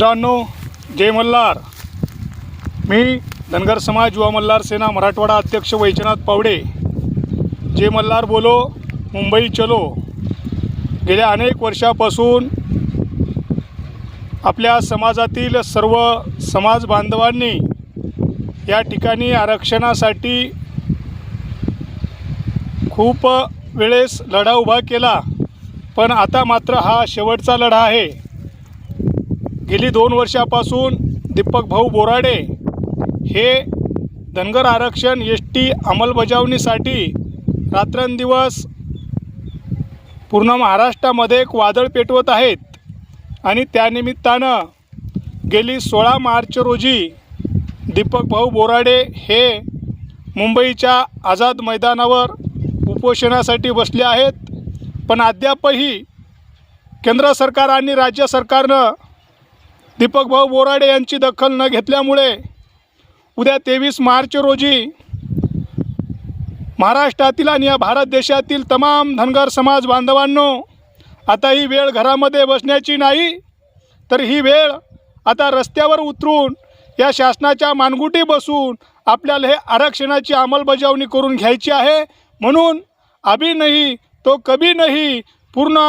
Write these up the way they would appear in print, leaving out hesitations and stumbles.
मित्रांनो, जय मल्हार। मी धनगर समाज युवा मल्हार सेना मराठवाडा अध्यक्ष वैजनाथ पावडे। जय मल्हार बोलो, मुंबई चलो। गेल्या अनेक वर्षापासून आपल्या समाजातील सर्व समाज बांधवांनी या ठिकाणी आरक्षणासाठी खूप वेळेस लढा उभा केला, पण आता मात्र हा शेवटचा लढा आहे। गेली 2 वर्षापासून दीपक भाऊ बोराडे हे धनगर आरक्षण एसटी अंमलबजावणीसाठी रात्रंदिवस पूर्ण महाराष्ट्रामध्ये एक वादळ पेटवत आहेत आणि त्यानिमित्तानं गेली 16 मार्च रोजी दीपक भाऊ बोराडे हे मुंबईच्या आझाद मैदानावर उपोषणासाठी बसले आहेत। पण अद्यापही केंद्र सरकार आणि राज्य सरकारनं दीपक भाऊ बोराडे यांची दखल न घेतल्यामुळे उद्या 23 मार्च रोजी महाराष्ट्रातील आणि या भारत देशातील तमाम धनगर समाज बांधवांनो, आता ही वेळ घरामध्ये बसण्याची नाही, तर ही वेळ आता रस्त्यावर उतरून या शासनाच्या मानगुटी बसून आपल्याला हे आरक्षणाची अंमलबजावणी करून घ्यायची आहे। म्हणून अभी नहीं तो कभी नहीं पूर्ण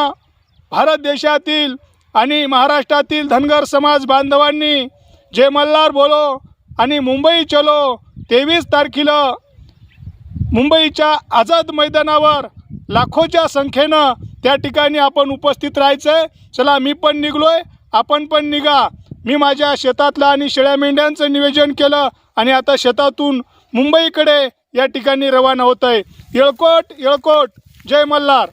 भारत देशातील आणि महाराष्ट्रातील धनगर समाज बांधवांनी जय मल्हार बोलो आणि मुंबई चलो 23 तारखेला मुंबईच्या आझाद मैदानावर लाखोच्या संख्येनं त्या ठिकाणी आपण उपस्थित राहायचं आहे। चला, मी पण निघलोय, आपण पण निघा। मी माझ्या शेतातलं आणि शेळ्या मेंढ्यांचं नियोजन केलं आणि आता शेतातून मुंबईकडे या ठिकाणी रवाना होत आहे। येळकोट येळकोट, जय मल्हार।